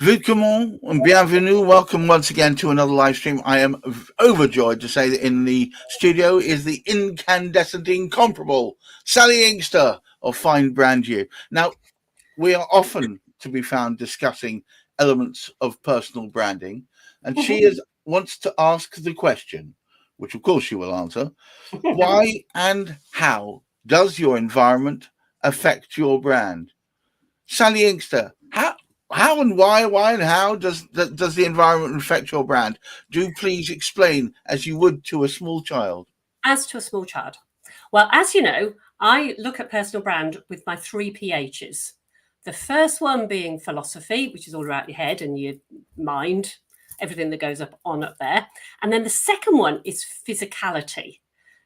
Willkommen and bienvenue. Welcome once again to another live stream. I am overjoyed to say that in the studio is the incandescent, incomparable Sally Inkster of Find Brand You. Now, we are often to be found discussing elements of personal branding, and she wants to ask the question, which of course she will answer, why and how does your environment affect your brand? Sally Inkster, how and why and how does the environment affect your brand? Do please explain as you would to a small child. As to a small child. Well, as you know, I look at personal brand with my 3 PHs. The first one being philosophy, which is all about your head and your mind, everything that goes up there. And then the second one is physicality.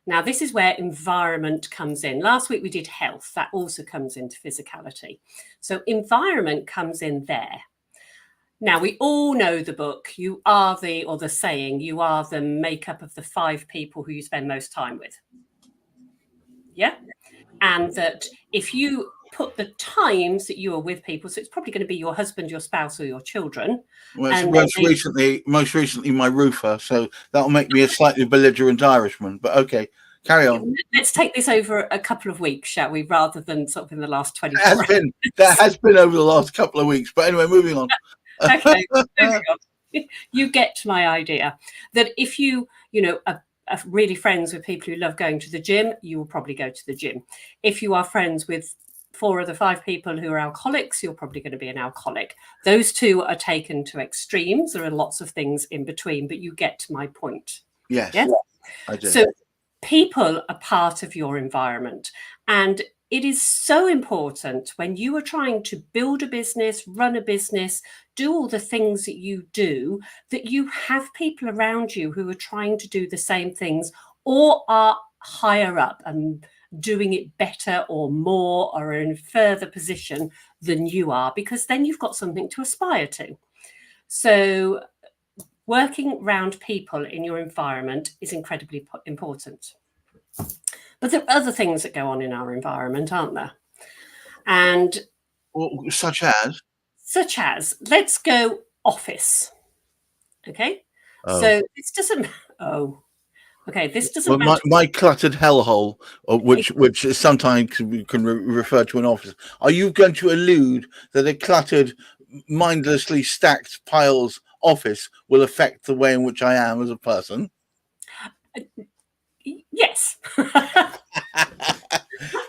Now, this is where environment comes in. Last week we did health. That also comes into physicality. So environment comes in there. Now, we all know the book, the saying, you are the makeup of the 5 people who you spend most time with. Yeah. And that if you put the times that you are with people, so it's probably going to be your husband, your spouse, or your children. Well, most recently my roofer, so that'll make me a slightly belligerent Irishman. But okay, carry on. Let's take this over a couple of weeks, shall we, rather than sort of in the last 24 hours. That has been over the last couple of weeks. But anyway, moving on. Okay, moving on. You get my idea that if you are really friends with people who love going to the gym, you will probably go to the gym. If you are friends with 4 of the 5 people who are alcoholics, you're probably going to be an alcoholic. Those 2 are taken to extremes. There are lots of things in between, but you get my point. Yes, I do. So people are part of your environment, and it is so important when you are trying to build a business, run a business, do all the things that you do, that you have people around you who are trying to do the same things or are higher up and doing it better or more or in a further position than you are, because then you've got something to aspire to. So working around people in your environment is incredibly important. But there are other things that go on in our environment, aren't there? And such as, let's go office. Okay. So this doesn't. This doesn't matter. My cluttered hellhole, which is sometimes can refer to an office. Are you going to allude that a cluttered, mindlessly stacked piles office will affect the way in which I am as a person? Yes.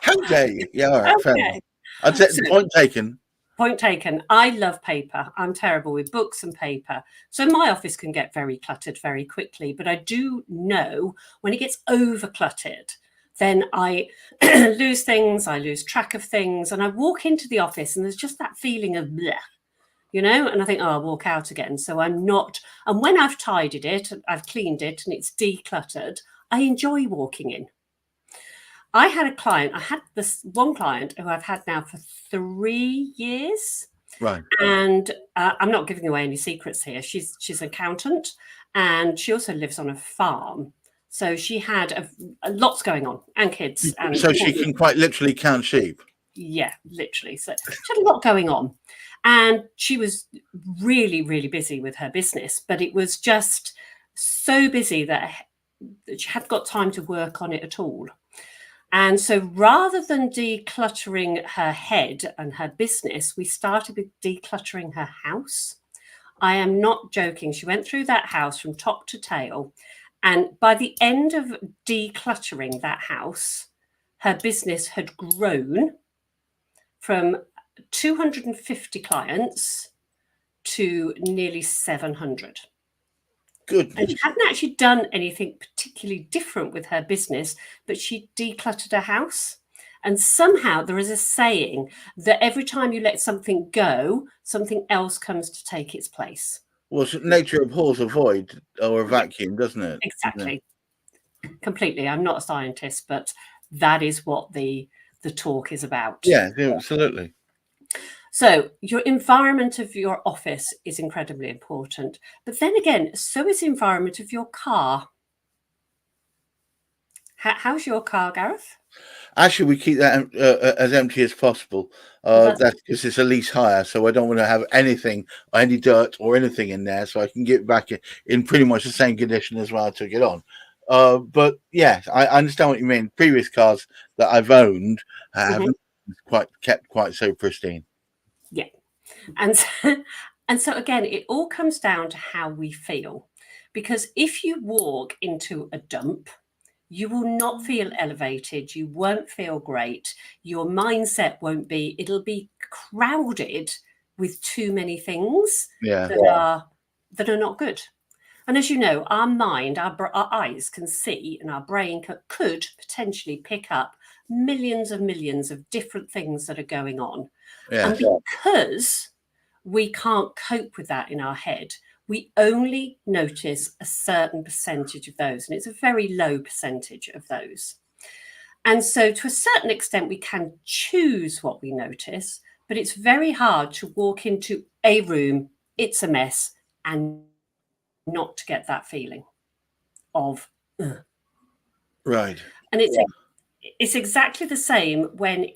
How dare you? Yeah, all right, fair enough. I'd say point taken. Point taken. I love paper. I'm terrible with books and paper. So my office can get very cluttered very quickly. But I do know when it gets over cluttered, then I lose things, I lose track of things. And I walk into the office and there's just that feeling of bleh, and I think, I'll walk out again. So I'm not. And when I've tidied it, I've cleaned it and it's decluttered, I enjoy walking in. I had this one client who I've had now for 3 years. Right. And I'm not giving away any secrets here. She's an accountant and she also lives on a farm. So she had lots going on and kids. And so she can quite literally count sheep. Yeah, literally. So she had a lot going on. And she was really, really busy with her business. But it was just so busy that she hadn't got time to work on it at all. And so rather than decluttering her head and her business, we started with decluttering her house. I am not joking. She went through that house from top to tail. And by the end of decluttering that house, her business had grown from 250 clients to nearly 700. Good. And she hadn't actually done anything particularly different with her business, but she decluttered her house. And somehow there is a saying that every time you let something go, something else comes to take its place. Well, nature abhors a void or a vacuum, doesn't it? Exactly. Yeah. Completely. I'm not a scientist, but that is what the talk is about. Yeah, absolutely. So your environment of your office is incredibly important. But then again, so is the environment of your car. How's your car, Gareth? Actually, we keep that as empty as possible. That's because it's a lease hire, so I don't want to have anything, any dirt or anything in there, so I can get back in pretty much the same condition as when I took it on. But yeah, I understand what you mean. Previous cars that I've owned haven't quite kept quite so pristine. Yeah, and so again, it all comes down to how we feel, because if you walk into a dump, you will not feel elevated. You won't feel great. Your mindset won't be, it'll be crowded with too many things that are not good. And as you know, our mind, our eyes can see, and our brain could potentially pick up millions of different things that are going on. And because we can't cope with that in our head, we only notice a certain percentage of those, and it's a very low percentage of those. And so to a certain extent, we can choose what we notice, but it's very hard to walk into a room, it's a mess, and not to get that feeling of right. And it's exactly the same when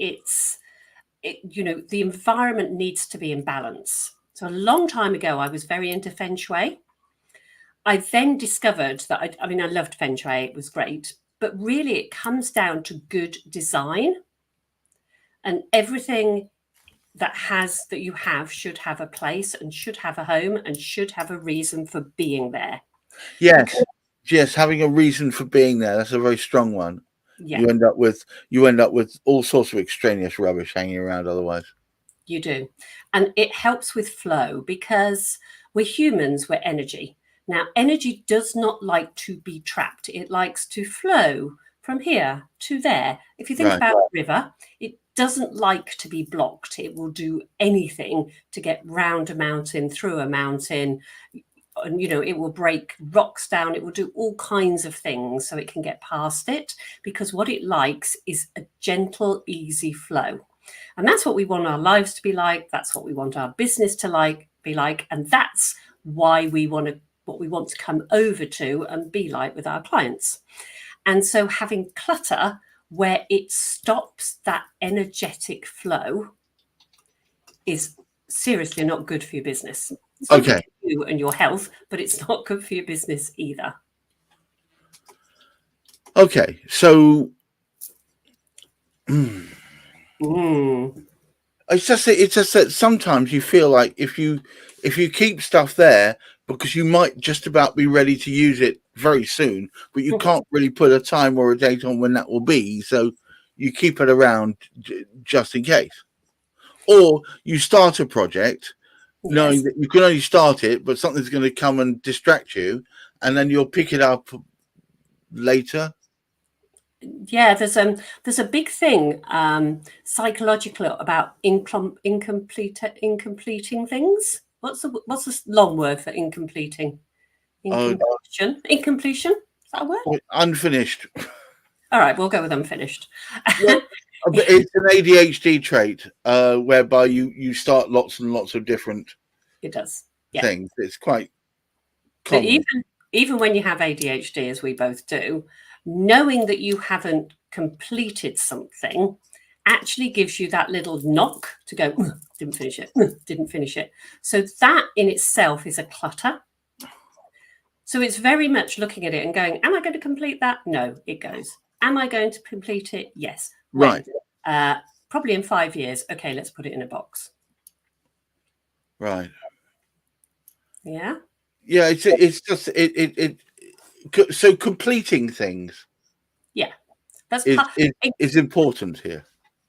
the environment needs to be in balance. So a long time ago, I was very into feng shui. I then discovered that I loved feng shui, it was great, but really it comes down to good design, and everything that you have should have a place and should have a home and should have a reason for being there. Yes, having a reason for being there, that's a very strong one. Yeah. You end up with all sorts of extraneous rubbish hanging around otherwise. You do. And it helps with flow, because we're humans, we're energy. Now, energy does not like to be trapped. It likes to flow from here to there. If you think about a river, it doesn't like to be blocked. It will do anything to get round a mountain, through a mountain. And, it will break rocks down. It will do all kinds of things so it can get past it, because what it likes is a gentle, easy flow. And that's what we want our lives to be like. That's what we want our business to be like. And that's why what we want to come over to and be like with our clients. And so having clutter where it stops that energetic flow is seriously not good for your business. It's not good for you and your health, but it's not good for your business either. Okay, so it's just that sometimes you feel like if you keep stuff there, because you might just about be ready to use it very soon, but you can't really put a time or a date on when that will be, so you keep it around just in case. Or you start a project knowing that you can only start it, but something's going to come and distract you, and then you'll pick it up later. Yeah, there's a big thing psychological about incompleting things. What's the long word for incompleting? Incompletion. Incompletion. Is that a word? Unfinished. All right, we'll go with unfinished. But it's an ADHD trait, whereby you start lots and lots of different. It does. Things. It's quite common. But even when you have ADHD, as we both do, knowing that you haven't completed something actually gives you that little knock to go, didn't finish it. So that in itself is a clutter. So it's very much looking at it and going, am I going to complete that? No, it goes. Am I going to complete it? Yes. Right. Probably in 5 years. Okay, let's put it in a box. Right. Yeah. Yeah, it's just so completing things. Yeah, is important here.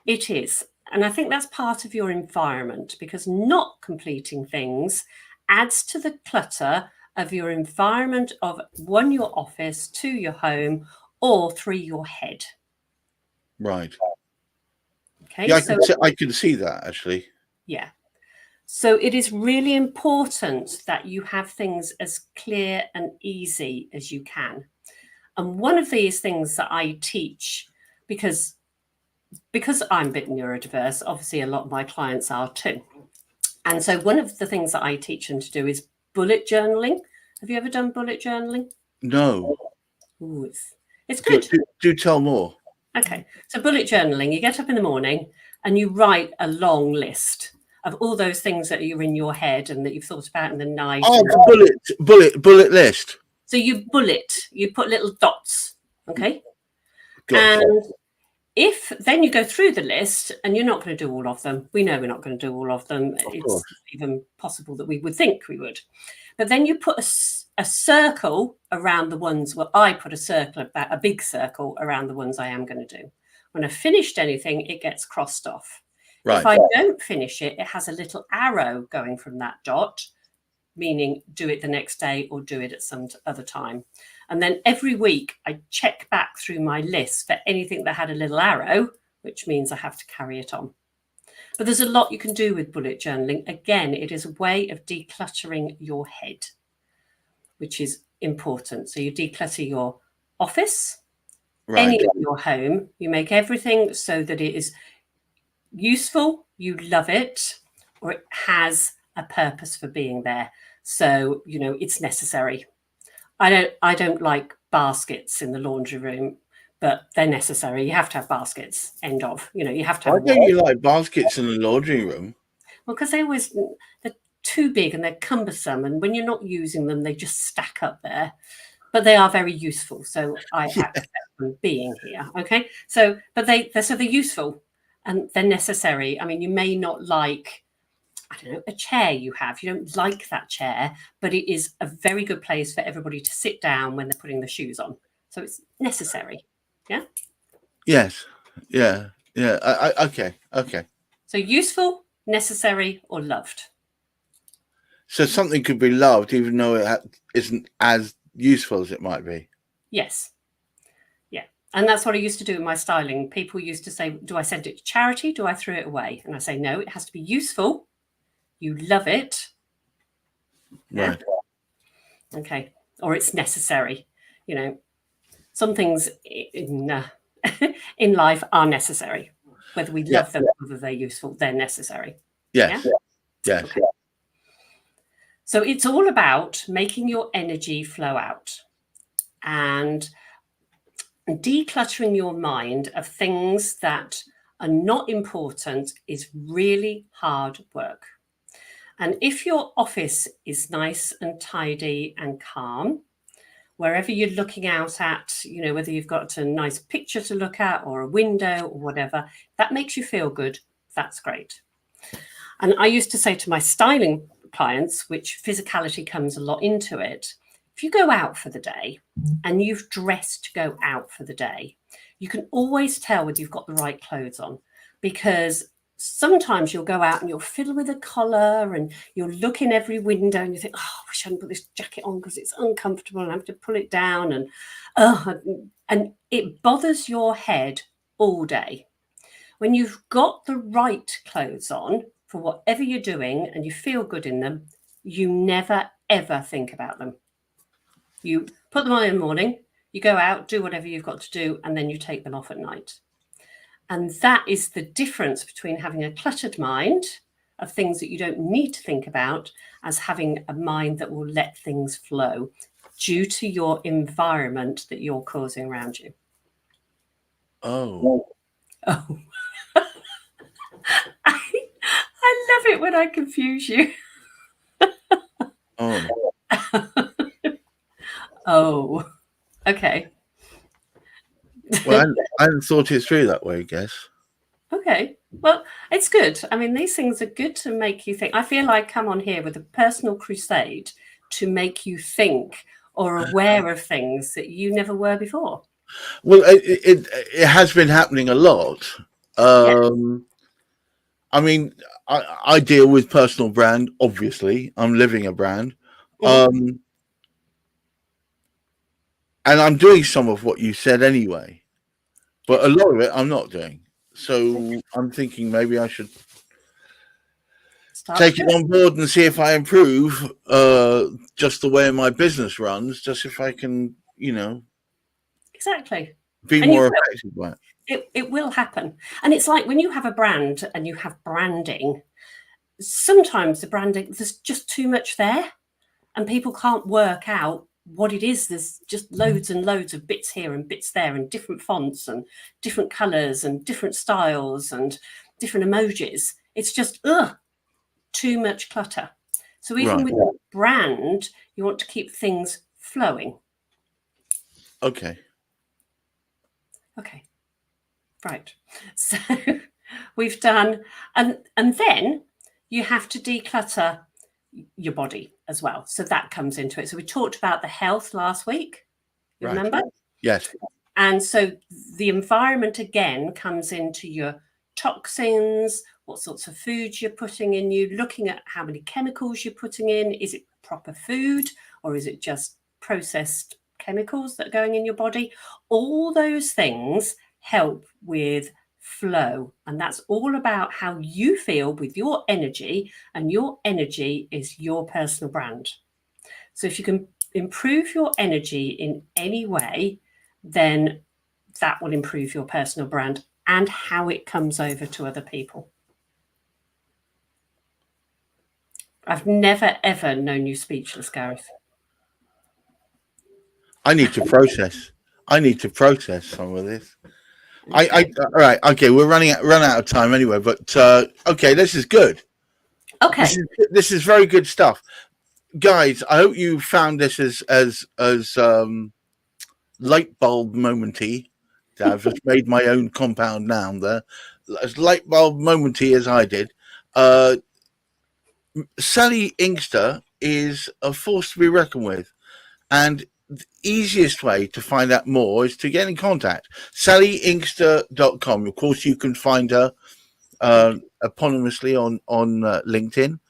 It is, and I think that's part of your environment, because not completing things adds to the clutter of your environment of your office, to your home, or through your head. Right. Okay. Yeah, I can see that actually. Yeah. So it is really important that you have things as clear and easy as you can. And one of these things that I teach, because I'm a bit neurodiverse, obviously a lot of my clients are too. And so one of the things that I teach them to do is bullet journaling. Have you ever done bullet journaling? No. Ooh, it's good. Do tell more. Okay. So bullet journaling, you get up in the morning and you write a long list of all those things that are in your head and that you've thought about in the night. Oh, bullet list. So you put little dots. Okay. Gotcha. And if then you go through the list and you're not going to do all of them, we know we're not going to do all of them. It's even possible that we would think we would. But then you put a circle around the ones, well, I put a big circle around the ones I am going to do. When I've finished anything, it gets crossed off. Right. If I don't finish it, it has a little arrow going from that dot, meaning do it the next day or do it at some other time. And then every week I check back through my list for anything that had a little arrow, which means I have to carry it on. But there's a lot you can do with bullet journaling. Again, it is a way of decluttering your head, which is important. So you declutter your office, any of your home. You make everything so that it is useful, you love it, or it has a purpose for being there. So, it's necessary. I don't like baskets in the laundry room, but they're necessary. You have to have baskets. End of. You have to have. Why don't you like baskets in the laundry room? Well, because they're too big and they're cumbersome, and when you're not using them, they just stack up there. But they are very useful, so I accept them being here. Okay, so they're useful and they're necessary. I mean, you may not like, I don't know, a chair you have. You don't like that chair, but it is a very good place for everybody to sit down when they're putting the shoes on. So it's necessary. Yeah. Yes. Yeah. Yeah. Okay. So useful, necessary, or loved. So something could be loved even though it isn't as useful as it might be. Yes. Yeah. And that's what I used to do in my styling. People used to say, do I send it to charity? Do I throw it away? And I say, no, it has to be useful. You love it. Right. Yeah. Okay. Or it's necessary. Some things in life are necessary. Whether we love them, whether they're useful, they're necessary. Yes. Yeah? Yes. Okay. So it's all about making your energy flow out and decluttering your mind of things that are not important is really hard work. And if your office is nice and tidy and calm, wherever you're looking out at, whether you've got a nice picture to look at or a window or whatever, that makes you feel good, that's great. And I used to say to my styling clients, which physicality comes a lot into it, if you go out for the day and you've dressed to go out for the day, you can always tell whether you've got the right clothes on, because sometimes you'll go out and you'll fiddle with a collar and you'll look in every window and you think, oh, I wish I hadn't put this jacket on because it's uncomfortable and I have to pull it down. And it bothers your head all day. When you've got the right clothes on for whatever you're doing and you feel good in them, you never, ever think about them. You put them on in the morning, you go out, do whatever you've got to do, and then you take them off at night. And that is the difference between having a cluttered mind of things that you don't need to think about as having a mind that will let things flow due to your environment that you're causing around you. Oh. I love it when I confuse you. Oh, okay. Well, I hadn't thought it through that way, I guess. Okay. Well, it's good. I mean, these things are good to make you think. I feel I come on here with a personal crusade to make you think or aware of things that you never were before. Well, it has been happening a lot. I mean, I deal with personal brand, obviously. I'm living a brand. And I'm doing some of what you said anyway. But a lot of it I'm not doing. So I'm thinking maybe I should take it on board and see if I improve just the way my business runs, just if I can, exactly be more effective by it. It will happen. And it's like when you have a brand and you have branding, sometimes the branding, there's just too much there and people can't work out what it is. There's just loads and loads of bits here and bits there, and different fonts and different colors and different styles and different emojis. It's just too much clutter. So even with a brand, you want to keep things flowing. Okay. Right. So we've done, and then you have to declutter your body as well. So that comes into it. So we talked about the health last week. You remember? Yes. And so the environment again comes into your toxins, what sorts of foods you're putting in you, looking at how many chemicals you're putting in. Is it proper food, or is it just processed chemicals that are going in your body? All those things help with flow, and that's all about how you feel with your energy, and your energy is your personal brand. So if you can improve your energy in any way, then that will improve your personal brand and how it comes over to other people. I've never ever known you speechless, Gareth. I need to process some of this. All right. Okay, we're run out of time anyway. But okay, this is good. Okay, this is very good stuff, guys. I hope you found this as light bulb momenty. I've just made my own compound noun there. As light bulb momenty as I did. Sally Inkster is a force to be reckoned with, and the easiest way to find out more is to get in contact. SallyInkster.com. Of course, you can find her eponymously on LinkedIn,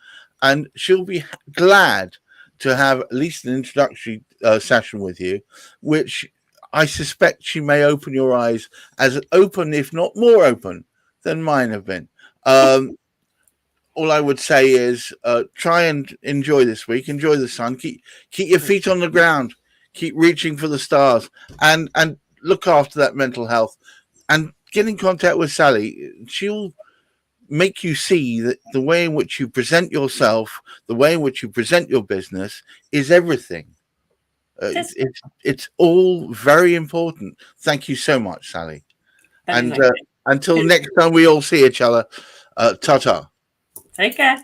and she'll be glad to have at least an introductory session with you, which I suspect she may open your eyes as open, if not more open, than mine have been. All I would say is try and enjoy this week. Enjoy the sun. Keep your feet on the ground. Keep reaching for the stars, and look after that mental health. And get in contact with Sally. She'll make you see that the way in which you present yourself, the way in which you present your business, is everything. It's all very important. Thank you so much, Sally. And until next time we all see each other, ta-ta. Take care.